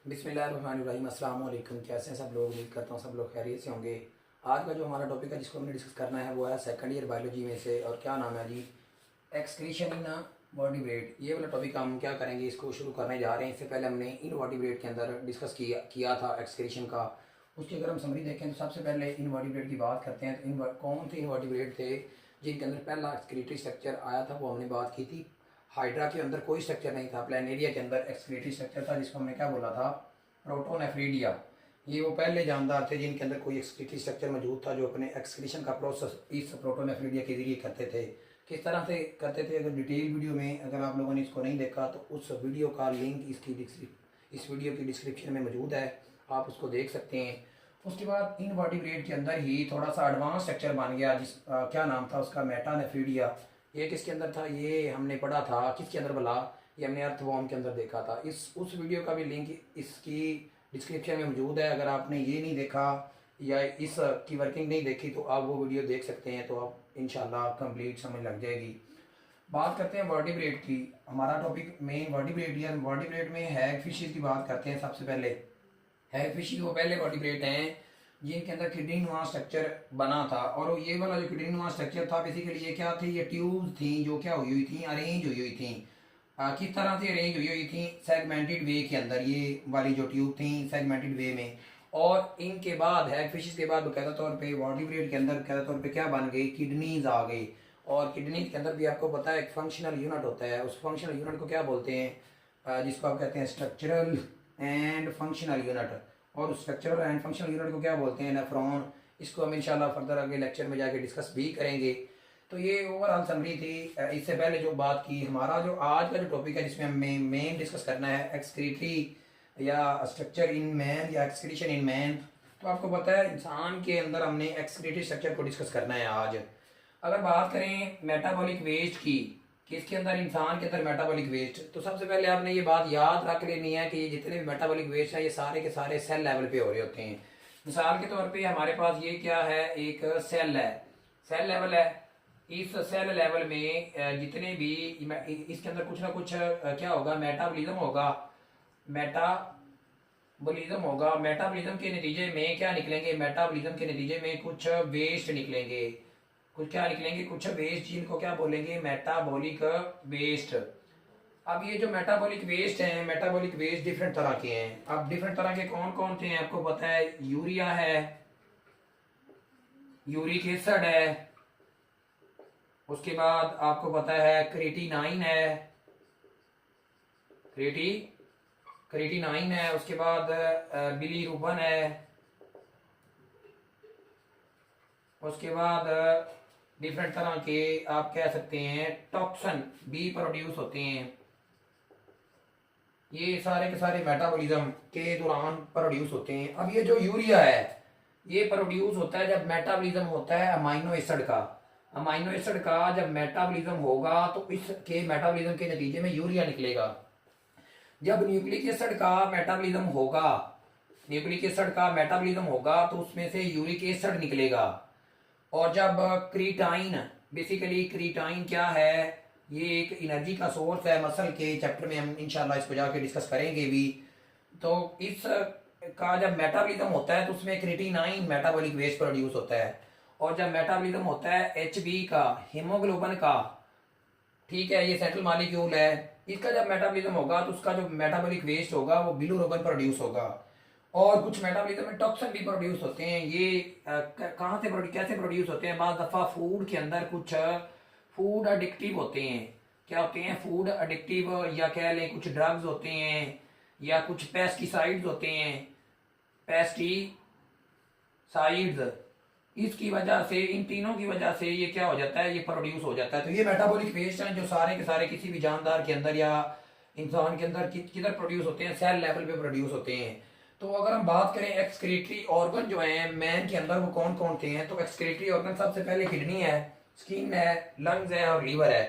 बिस्मिल्लाहिर्रहमानिर्रहीम। अस्सलाम वालेकुम। कैसे हैं सब लोग? उम्मीद करता हूँ सब लोग खैरियत से होंगे। आज का जो हमारा टॉपिक है जिसको हमने डिस्कस करना है वो है सेकंड ईयर बायोलॉजी में से, और क्या नाम है जी, एक्सक्रीशन इन वर्टिब्रेट। ये वाला टॉपिक हम क्या करेंगे, इसको शुरू करने जा रहे हैं। इससे पहले हमने इन वर्टिब्रेट के अंदर डिस्कस किया था एक्सक्रीशन का। उसकी अगर हम समरी देखें तो सबसे पहले इन वर्टिब्रेट की बात करते हैं। तो कौन से इन वर्टिब्रेट थे जिनके अंदर पहला एक्सक्रीटरी स्ट्रक्चर आया था, वो हमने बात की थी। हाइड्रा के अंदर कोई स्ट्रक्चर नहीं था, प्लानेरिया के अंदर एक्सक्रीटरी स्ट्रक्चर था जिसको हमने क्या बोला था, प्रोटोनेफ्रीडिया। ये वो पहले जानदार थे जिनके अंदर कोई एक्सक्रीटरी स्ट्रक्चर मौजूद था, जो अपने एक्सक्रीशन का प्रोसेस इस प्रोटोनेफ्रीडिया के जरिए करते थे। किस तरह से करते थे, अगर डिटेल वीडियो में अगर आप लोगों ने इसको नहीं देखा तो उस वीडियो का लिंक इस वीडियो की डिस्क्रिप्शन में मौजूद है, आप उसको देख सकते हैं। उसके बाद इनवर्टिब्रेट के अंदर ही थोड़ा सा एडवांस स्ट्रक्चर बन गया क्या नाम था उसका, मेटानेफ्रीडिया। ये किसके अंदर था, ये हमने पढ़ा था किसके अंदर भला, ये हमने अर्थवॉर्म के अंदर देखा था। उस वीडियो का भी लिंक इसकी डिस्क्रिप्शन में मौजूद है। अगर आपने ये नहीं देखा या इस की वर्किंग नहीं देखी तो आप वो वीडियो देख सकते हैं, तो आप इंशाल्लाह कंप्लीट समझ लग जाएगी। बात करते हैं वर्टिब्रेट की। हमारा टॉपिक मेन वर्टिब्रेट या वर्टिब्रेट में हैग फिशेज की बात करते हैं। सबसे पहले हैग फिश वो पहले वर्टिब्रेट हैं जिनके अंदर किडनी नुमा स्ट्रक्चर बना था। और ये वाला जो किडनी नुमा स्ट्रक्चर था बेसिकली ये क्या थी, ये ट्यूब्स थी जो क्या हुई थी, अरेंज हुई थी। किस तरह से अरेंज हुई थी, सेगमेंटेड वे के अंदर। ये वाली जो ट्यूब थी सेगमेंटेड वे में। और इनके बाद हैग फिशेस के बाद बकायदा तौर पे वर्टिब्रेट के अंदर बकायदा तौर पे क्या बन गई, किडनीज आ गई। और किडनी के अंदर भी आपको पता है एक फंक्शनल यूनिट होता है, उस फंक्शनल यूनिट को क्या बोलते हैं, जिसको आप कहते हैं स्ट्रक्चरल एंड फंक्शनल यूनिट। और उस स्ट्रक्चरल एंड फंक्शनल यूनिट को क्या बोलते हैं, नेफ्रॉन। इसको हम इंशाल्लाह फर्दर आगे लेक्चर में जाके डिस्कस भी करेंगे। तो ये ओवरऑल समरी थी। इससे पहले जो बात की, हमारा जो आज का जो टॉपिक है जिसमें हमें मेन डिस्कस करना है एक्सक्रीटरी या स्ट्रक्चर इन मैन या एक्सक्रीशन इन मैन। तो आपको पता है इंसान के अंदर हमने एक्सक्रीटरी स्ट्रक्चर को डिस्कस करना है आज। अगर बात करें मेटाबॉलिक वेस्ट की, किसके अंदर, इंसान के अंदर मेटाबॉलिक वेस्ट, तो सबसे पहले आपने ये बात याद रख लेनी है कि ये जितने भी मेटाबॉलिक वेस्ट है ये सारे के सारे सेल लेवल पे हो रहे होते हैं। मिसाल के तौर पे हमारे पास ये क्या है, एक सेल है, सेल लेवल है। इस सेल लेवल में जितने भी इसके अंदर कुछ ना कुछ क्या होगा, मेटाबॉलिज्म होगा। मेटाबॉलिज्म के नतीजे में क्या निकलेंगे, मेटाबॉलिज्म के नतीजे में कुछ वेस्ट निकलेंगे। कुछ क्या निकलेंगे, कुछ वेस्ट, जिनको क्या बोलेंगे, मेटाबॉलिक वेस्ट। अब ये जो मेटाबॉलिक वेस्ट हैं, मेटाबॉलिक वेस्ट डिफरेंट तरह के हैं। अब डिफरेंट तरह के कौन कौन से हैं आपको पता है, यूरिया है, यूरिक एसिड है, उसके बाद आपको पता है क्रेटिनाइन है, क्रेटिनाइन है, उसके बाद बिलीरुबिन है, उसके बाद डिफरेंट तरह के आप कह सकते हैं टॉक्सिन भी प्रोड्यूस होते हैं। ये सारे के सारे मेटाबॉलिज्म के दौरान प्रोड्यूस होते हैं। अब ये जो यूरिया है ये प्रोड्यूस होता है जब मेटाबॉलिज्म होता है अमाइनो एसिड का। अमाइनो एसिड का जब मेटाबॉलिज्म होगा तो इसके मेटाबॉलिज्म के नतीजे में यूरिया निकलेगा। जब न्यूक्लिक एसिड का मेटाबॉलिज्म होगा, न्यूक्लिक एसिड का मेटाबॉलिज्म होगा तो उसमें से यूरिक एसिड निकलेगा। और जब क्रीटाइन, बेसिकली क्रीटाइन क्या है, ये एक एनर्जी का सोर्स है। मसल के चैप्टर में हम इंशाल्लाह इसको जाके डिस्कस करेंगे भी। तो इस का जब मेटाबॉलिज्म होता है तो उसमें क्रेटिनाइन मेटाबॉलिक वेस्ट प्रोड्यूस होता है। और जब मेटाबॉलिज्म होता है HB का, हीमोग्लोबिन का, ठीक है, ये सेंट्रल मॉलिक्यूल है, इसका जब मेटाबॉलिज्म होगा तो उसका जो मेटाबॉलिक वेस्ट होगा वो बिलिरुबिन प्रोड्यूस होगा। और कुछ मेटाबॉलिज्म में टॉक्सिन भी प्रोड्यूस होते हैं। ये कहाँ से कैसे प्रोड्यूस होते हैं, बाज़ दफ़ा फूड के अंदर कुछ फूड अडिक्टिव होते हैं। क्या होते हैं, फूड अडिक्टिव, या कह लें कुछ ड्रग्स होते हैं, या कुछ पेस्टिसाइड्स होते हैं, पेस्टिसाइड्स। इसकी वजह से, इन तीनों की वजह से ये क्या हो जाता है, ये प्रोड्यूस हो जाता है। तो ये मेटाबॉलिक वेस्ट हैं जो सारे के सारे किसी भी जानदार के अंदर या इंसान के अंदर किधर प्रोड्यूस होते हैं, सेल लेवल पे प्रोड्यूस होते हैं। तो अगर हम बात करें एक्सक्रीटरी ऑर्गन जो है मैन के अंदर वो कौन कौन से हैं, तो एक्सक्रीटरी ऑर्गन सबसे पहले किडनी है, स्किन है, लंग्स है और लीवर है।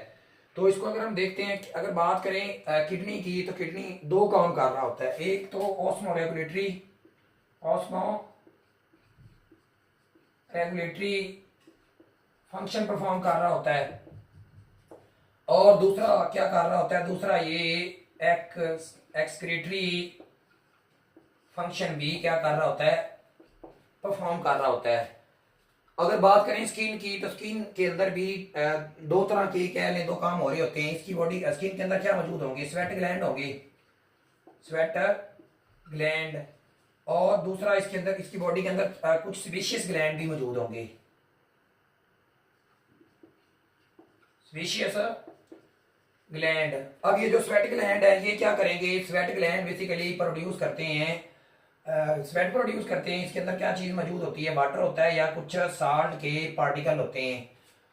तो इसको अगर हम देखते हैं, अगर बात करें किडनी की, तो किडनी दो काम कर रहा होता है। एक तो ऑस्मो रेगुलेटरी फंक्शन परफॉर्म कर रहा होता है, और दूसरा क्या कर रहा होता है, दूसरा ये एक्सक्रीटरी फंक्शन भी क्या कर रहा होता है, परफॉर्म कर रहा होता है। अगर बात करें स्किन की, तो स्किन के अंदर भी दो तरह के कह लें, दो काम हो रहे होते हैं। इसकी बॉडी स्किन के अंदर क्या मौजूद होंगे, स्वेट ग्लैंड होंगे, स्वेट ग्लैंड, और दूसरा इसके अंदर, इसकी बॉडी के अंदर कुछ स्पीशियस ग्लैंड भी मौजूद होंगे, स्पीशियस ग्लैंड। अब ये जो स्वेट ग्लैंड है ये क्या करेंगे, स्वेट ग्लैंड बेसिकली प्रोड्यूस करते हैं, स्वेट प्रोड्यूस करते हैं। इसके अंदर क्या चीज मौजूद होती है, वाटर होता है या कुछ साल्ट के पार्टिकल होते हैं,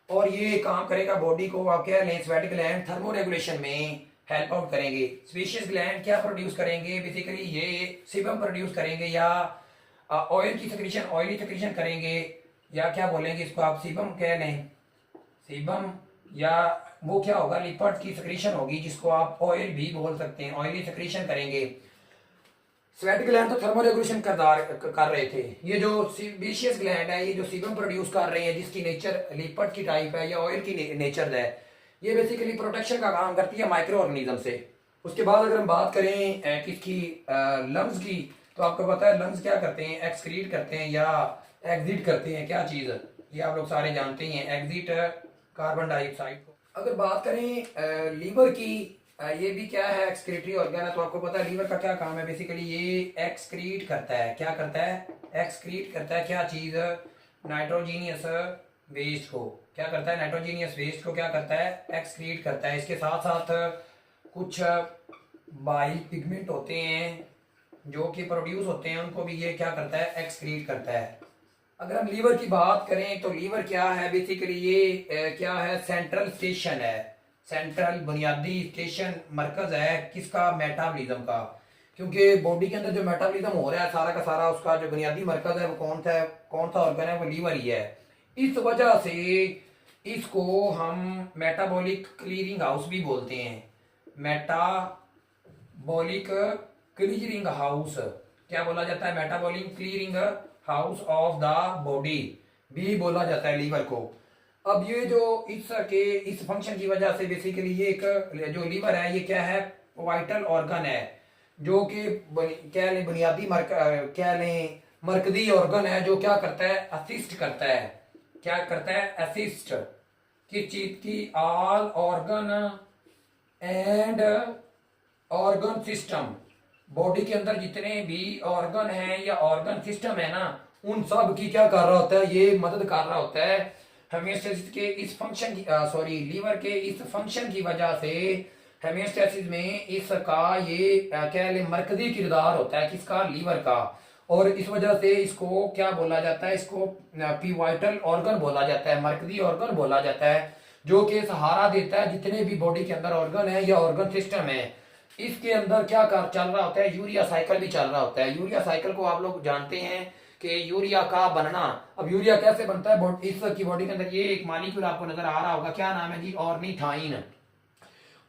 और ये काम करेगा बॉडी को, आप कह लें स्वेट ग्लैंड थर्मो रेगुलेशन में हेल्प आउट करेंगे। स्पीशियस ग्लैंड क्या प्रोड्यूस करेंगे, बेसिकली ये सीबम प्रोड्यूस करेंगे या ऑयल की सेक्रेशन, ऑयली सेक्रेशन करेंगे, या क्या बोलेंगे इसको आप, सीबम कह लें, सीबम, या वो क्या होगा, लिपिड की सेक्रेशन होगी जिसको आप ऑयल भी बोल सकते हैं, ऑयली सेक्रेशन करेंगे। स्वेट ग्लैंड तो थर्मो रेगुलेशन कर रहे थे, ये जो सीबेशियस ग्लैंड है ये जो सीबम प्रोड्यूस कर रहे हैं जिसकी नेचर लिपिड की टाइप है या ऑयल की नेचर है, ये बेसिकली प्रोटेक्शन का काम करती है माइक्रो ऑर्गेनिज्म से। उसके बाद अगर हम बात करें किसकी, लंग्स की, तो आपको पता है लंग्स क्या करते हैं, एक्सक्रीट करते हैं या एग्जिट करते हैं, क्या चीज, ये आप लोग सारे जानते हैं, एग्जिट कार्बन डाइऑक्साइड को। अगर बात करें लीवर की, ये भी क्या है, एक्सक्रीटरी ऑर्गन है, तो आपको पता है लीवर का क्या काम है, बेसिकली ये एक्सक्रीट करता है, क्या करता है, एक्सक्रीट करता है, क्या चीज, नाइट्रोजीनियस वेस्ट को, क्या करता है, नाइट्रोजीनियस वेस्ट को क्या करता है, एक्सक्रीट करता है। इसके साथ साथ कुछ बाइल पिगमेंट होते हैं जो कि प्रोड्यूस होते हैं, उनको भी ये क्या करता है, एक्सक्रीट करता है। अगर हम लीवर की बात करें तो लीवर क्या है, बेसिकली ये क्या है, सेंट्रल स्टेशन है, सेंट्रल बुनियादी स्टेशन, मरकज है किसका, मेटाबॉलिज्म का, क्योंकि बॉडी के अंदर जो मेटाबॉलिज्म हो रहा है सारा का सारा, उसका जो बुनियादी मरकज है वो कौन सा ऑर्गन है, वो लीवर ही है। इस वजह से इसको हम मेटाबॉलिक क्लीयरिंग हाउस भी बोलते हैं, मेटाबॉलिक क्लीयरिंग हाउस क्या बोला जाता है, metabolic clearing house of the body भी बोला जाता है लीवर को। अब ये जो इस फंक्शन की वजह से बेसिकली ये एक जो लीवर है ये क्या है, वाइटल ऑर्गन है, जो कि क्या लें बुनियादी क्या लें मरकजी ऑर्गन है, जो क्या करता है, असिस्ट करता है, क्या करता है, असिस्ट किस चीज की, all organ and organ system, body के अंदर जितने भी ऑर्गन हैं या ऑर्गन सिस्टम है ना, उन सब की क्या कर रहा होता है, ये मदद कर रहा होता है हेमियोस्टेसिस के इस फंक्शन की, लीवर के इस फंक्शन की वजह से हेमियोस्टेसिस में इसका ये क्या ले मरकजी किरदार होता है, किसका, लीवर का, और इस वजह से इसको क्या बोला जाता है, इसको पिवाइटल ऑर्गन बोला जाता है, मरकजी ऑर्गन बोला जाता है, जो कि सहारा देता है जितने भी बॉडी के अंदर ऑर्गन है या ऑर्गन सिस्टम है। इसके अंदर क्या चल रहा होता है, यूरिया साइकिल भी चल रहा होता है। यूरिया साइकिल को आप लोग जानते हैं कि यूरिया का बनना, अब यूरिया कैसे बनता है, इसकी बॉडी के अंदर ये एक मॉलिक्यूल आपको नजर आ रहा होगा, क्या नाम है जी, ऑर्निथाइन।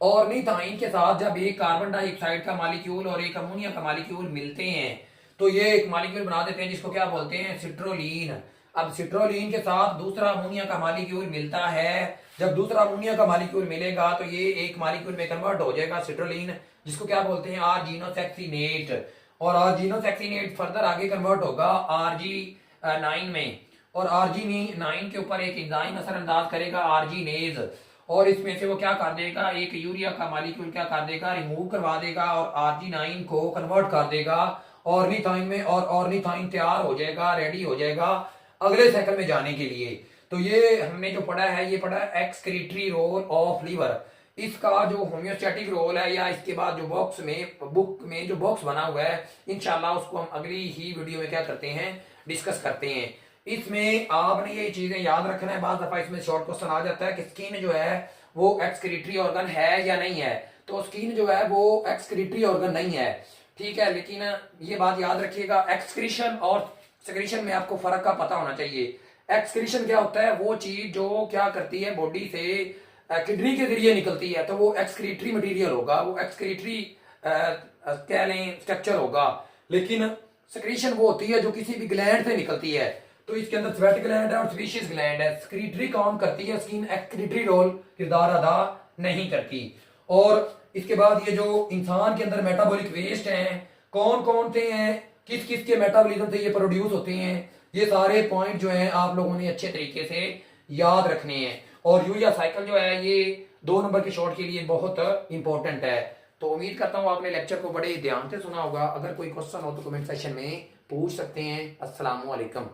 ऑर्निथाइन के साथ जब एक कार्बन डाइऑक्साइड का मॉलिक्यूल और एक अमोनिया का मॉलिक्यूल मिलते हैं तो ये एक मॉलिक्यूल बना देते हैं जिसको क्या बोलते हैं, सिट्रोलीन। अब सिट्रोलीन के साथ दूसरा अमोनिया का मॉलिक्यूल मिलता है, जब दूसरा अमोनिया का मॉलिक्यूल मिलेगा तो ये एक मॉलिक्यूल में कन्वर्ट हो जाएगा सिट्रोलीन, जिसको क्या बोलते हैं, आर्जिनोसेक्सिनेट, और आर्जिनोसेक्सिनेट फर्दर आगे कन्वर्ट होगा आरजी9 में, और आरजी9 के ऊपर एक एंजाइम असरअंदाज करेगा आरजीनेज, और इसमें से वो क्या कर देगा, एक यूरिया का मॉलिक्यूल क्या कर देगा, रिमूव करवा देगा और आरजी9 को कन्वर्ट कर देगा ऑर्निथाइन में, और ऑर्निथाइन तैयार हो जाएगा, रेडी हो जाएगा अगले साइकिल में जाने के लिए। तो ये हमने जो पढ़ा है, ये पढ़ा है एक्सक्रीटरी रोल ऑफ लीवर। इसका जो होम्योस्टैटिक रोल है, या इसके बाद जो बुक में जो बॉक्स बना हुआ है, इंशाल्लाह उसको हम अगली ही वीडियो में क्या करते हैं, डिस्कस करते हैं। इसमें आपने ये चीजें याद रखना है, बाद दफा इसमें शॉर्ट क्वेश्चन आ जाता है कि स्किन जो है वो एक्सक्रीटरी ऑर्गन है या नहीं है, तो स्किन जो है वो एक्सक्रीटरी ऑर्गन नहीं है, ठीक है। लेकिन ये बात याद रखिएगा, एक्सक्रीशन और सेक्रेशन में आपको फर्क का पता होना चाहिए। एक्सक्रीशन क्या होता है, वो चीज जो क्या करती है, बॉडी से किडनी के जरिए निकलती है, तो वो एक्सक्रीटरी मटेरियल होगा, वो एक्सक्रीटरी कह लें स्ट्रक्चर होगा। लेकिन सेक्रेशन वो होती है जो किसी भी ग्लैंड से निकलती है, तो इसके अंदर स्वेट ग्लैंड है और स्पीशियस ग्लैंड है, सेक्रेटरी काम करती है, स्किन एक्सक्रीटरी रोल किरदार अदा नहीं करती। और इसके बाद ये जो इंसान के अंदर मेटाबॉलिक वेस्ट हैं, कौन कौन से हैं, किस किस के मेटाबॉलिज्म से ये प्रोड्यूस होते हैं, ये सारे पॉइंट जो हैं आप लोगों ने अच्छे तरीके से याद रखने हैं। और यूरिया साइकिल जो है ये 2 नंबर के शॉर्ट के लिए बहुत इंपॉर्टेंट है। तो उम्मीद करता हूँ आपने लेक्चर को बड़े ध्यान से सुना होगा। अगर कोई क्वेश्चन हो तो कमेंट सेक्शन में पूछ सकते हैं। अस्सलाम वालेकुम।